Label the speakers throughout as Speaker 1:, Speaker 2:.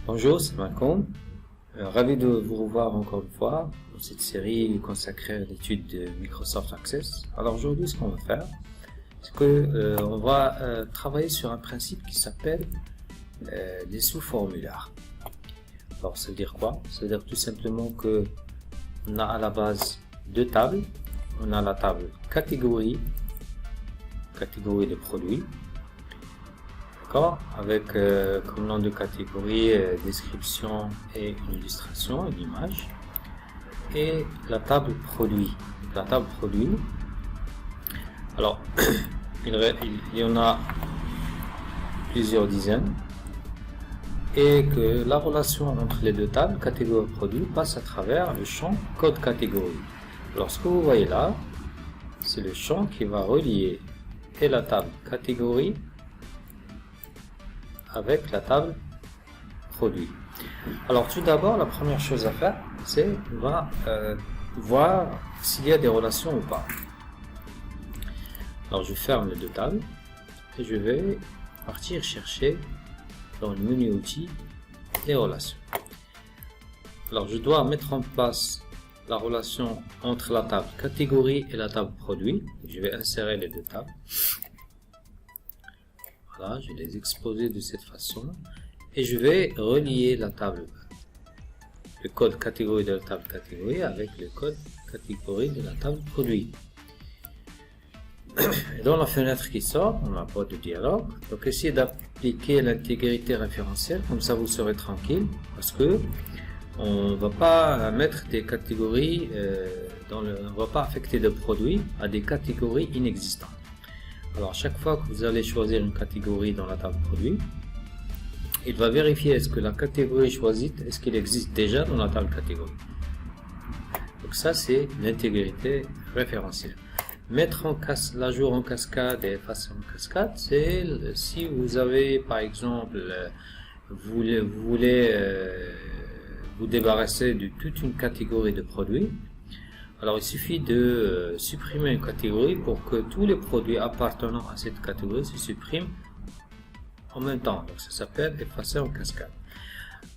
Speaker 1: Bonjour, c'est Malcolm. Ravi de vous revoir encore une fois dans cette série consacrée à l'étude de Microsoft Access. Alors aujourd'hui, ce qu'on va faire, c'est que on va travailler sur un principe qui s'appelle les sous-formulaires. Alors, ça veut dire quoi? Ça veut dire tout simplement que on a à la base deux tables. On a la table catégorie de produits. Avec comme nom de catégorie description et une illustration, une image, et la table produit. La table produit, alors il y en a plusieurs dizaines, et que la relation entre les deux tables catégorie produit passe à travers le champ code catégorie. Alors ce que vous voyez là, c'est le champ qui va relier et la table catégorie avec la table produit. Alors tout d'abord, la première chose à faire, c'est voir s'il y a des relations ou pas. Alors je ferme les deux tables et je vais partir chercher dans le menu outils les relations. Alors je dois mettre en place la relation entre la table catégorie et la table produit. Je vais insérer les deux tables. Voilà, je vais les exposer de cette façon et je vais relier la table, le code catégorie de la table catégorie avec le code catégorie de la table produit. Et dans la fenêtre qui sort, on n'a pas de dialogue. Donc essayez d'appliquer l'intégrité référentielle, comme ça vous serez tranquille, parce que on va pas mettre des catégories on va pas affecter de produits à des catégories inexistantes. Alors, chaque fois que vous allez choisir une catégorie dans la table produit, il va vérifier est-ce que la catégorie choisie, est-ce qu'elle existe déjà dans la table catégorie. Donc ça, c'est l'intégrité référentielle. Mettre la jour en cascade et effacer en cascade, c'est si vous avez, par exemple, vous voulez vous débarrasser de toute une catégorie de produits. Alors il suffit de supprimer une catégorie pour que tous les produits appartenant à cette catégorie se suppriment en même temps. Donc ça s'appelle effacer en cascade.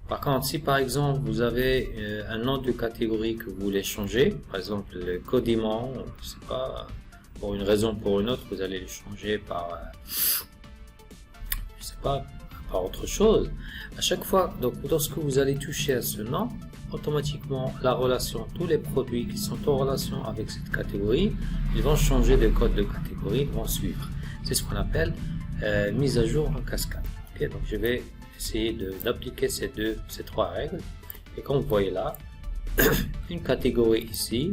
Speaker 1: Par contre, si par exemple vous avez un nom de catégorie que vous voulez changer, par exemple le codiment, je sais pas, pour une raison ou pour une autre, vous allez le changer par, je sais pas, par autre chose. À chaque fois, donc lorsque vous allez toucher à ce nom, automatiquement la relation, tous les produits qui sont en relation avec cette catégorie, ils vont changer de code de catégorie, ils vont suivre. C'est ce qu'on appelle mise à jour en cascade. Okay, donc je vais essayer d'appliquer ces trois règles. Et comme vous voyez là, une catégorie ici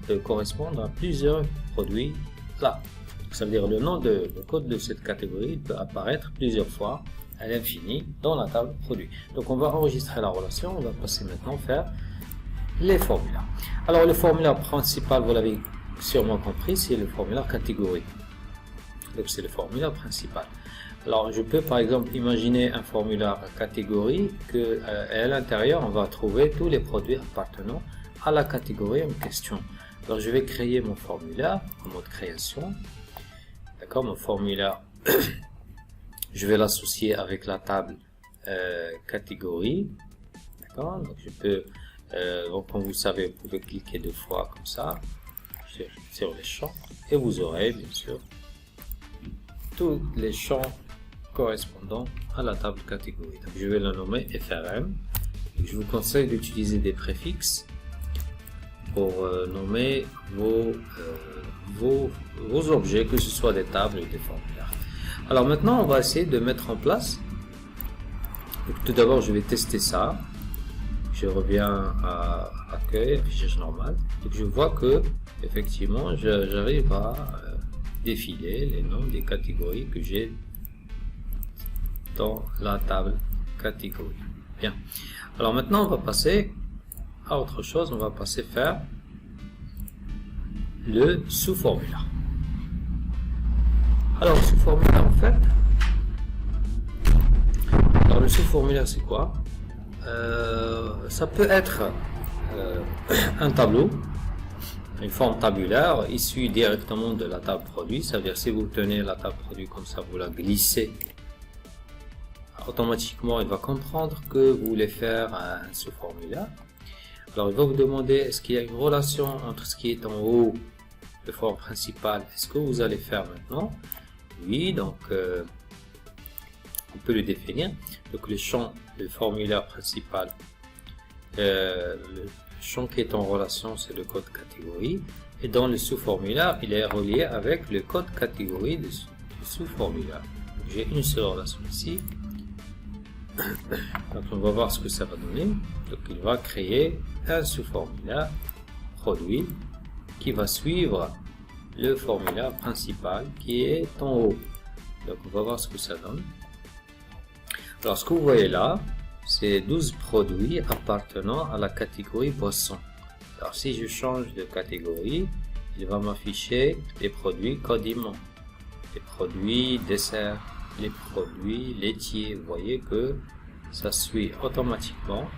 Speaker 1: peut correspondre à plusieurs produits là. Donc, ça veut dire le code de cette catégorie peut apparaître plusieurs fois à l'infini dans la table produit. Donc on va enregistrer la relation, on va passer maintenant faire les formulaires. Alors le formulaire principal, vous l'avez sûrement compris, c'est le formulaire catégorie. Donc c'est le formulaire principal. Alors je peux par exemple imaginer un formulaire catégorie que à l'intérieur on va trouver tous les produits appartenant à la catégorie en question. Alors je vais créer mon formulaire en mode création. D'accord, mon formulaire je vais l'associer avec la table catégorie. D'accord, donc je peux, donc comme vous savez, vous pouvez cliquer deux fois comme ça sur les champs et vous aurez bien sûr tous les champs correspondant à la table catégorie. Donc je vais la nommer FRM. Et je vous conseille d'utiliser des préfixes pour nommer vos objets, que ce soit des tables ou des formulaires. Alors maintenant, on va essayer de mettre en place. Donc, tout d'abord, je vais tester ça. Je reviens à accueil, affichage normal. Donc je vois que effectivement, j'arrive à défiler les noms des catégories que j'ai dans la table catégorie. Bien. Alors maintenant, on va passer à autre chose. On va passer faire le sous-formulaire. Alors, le sous-formulaire, en fait, alors le sous-formulaire, c'est quoi? Ça peut être un tableau, une forme tabulaire issue directement de la table produit. Ça veut dire si vous tenez la table produit comme ça, vous la glissez automatiquement il va comprendre que vous voulez faire un sous-formulaire. Alors il va vous demander est-ce qu'il y a une relation entre ce qui est en haut, le forme principal, est-ce que vous allez faire maintenant? Oui, donc on peut le définir. Donc le champ, le formulaire principal, le champ qui est en relation, c'est le code catégorie. Et dans le sous-formulaire, il est relié avec le code catégorie du sous-formulaire. J'ai une seule relation ici. Donc on va voir ce que ça va donner. Donc il va créer un sous-formulaire produit qui va suivre le formulaire principal qui est en haut. Donc on va voir ce que ça donne. Alors ce que vous voyez là, c'est 12 produits appartenant à la catégorie boisson. Alors si je change de catégorie, il va m'afficher les produits condiments, les produits desserts, les produits laitiers. Vous voyez que ça suit automatiquement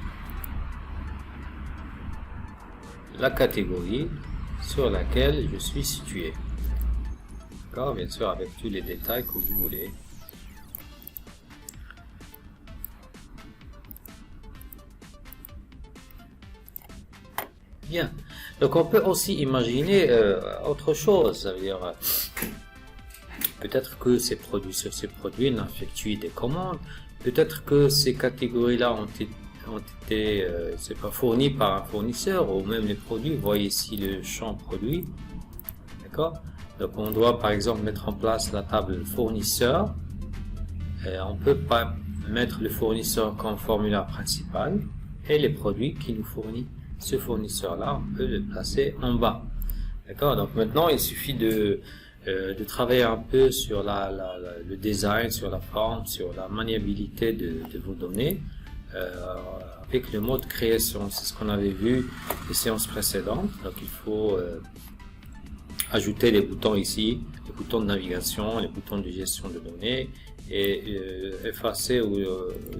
Speaker 1: la catégorie sur laquelle je suis situé. D'accord, bien sûr avec tous les détails que vous voulez. Bien. Donc on peut aussi imaginer autre chose, ça veut dire peut-être que ces produits n'effectuent des commandes, peut-être que ces catégories-là ont été c'est pas fournis par un fournisseur, ou même les produits. Vous voyez ici le champ produit, d'accord. Donc on doit par exemple mettre en place la table fournisseur. On peut pas mettre le fournisseur comme formulaire principal et les produits qui nous fournit ce fournisseur-là, on peut le placer en bas. D'accord. Donc maintenant, il suffit de travailler un peu sur le design, sur la forme, sur la maniabilité de vos données avec le mode création. C'est ce qu'on avait vu les séances précédentes. Donc il faut ajouter les boutons ici, les boutons de navigation, les boutons de gestion de données, et effacer ou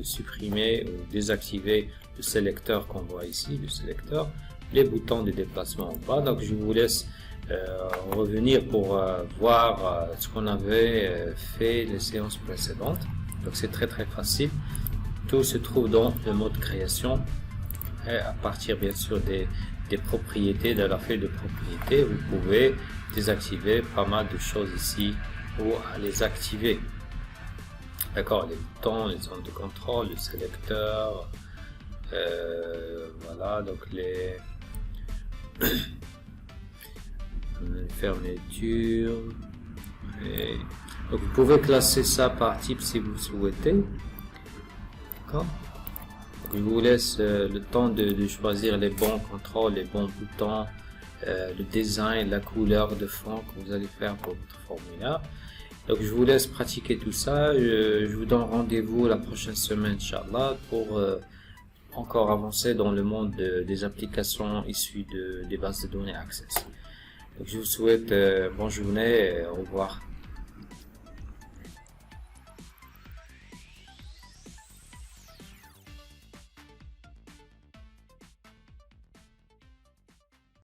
Speaker 1: supprimer ou désactiver le sélecteur qu'on voit ici, le sélecteur, les boutons de déplacement en bas. Donc je vous laisse revenir pour voir ce qu'on avait fait les séances précédentes. Donc c'est très facile, tout se trouve dans le mode création, et à partir bien sûr des propriétés, de la feuille de propriétés, vous pouvez désactiver pas mal de choses ici ou à les activer. D'accord, les boutons, les zones de contrôle, le sélecteur, voilà, donc les fermetures. Donc vous pouvez classer ça par type si vous souhaitez. D'accord. Je vous laisse le temps de choisir les bons contrôles, les bons boutons, le design, la couleur de fond que vous allez faire pour votre formulaire. Donc je vous laisse pratiquer tout ça. Je vous donne rendez-vous la prochaine semaine, Inch'Allah, pour encore avancer dans le monde des applications issues des bases de données Access. Donc je vous souhaite bonne journée et au revoir.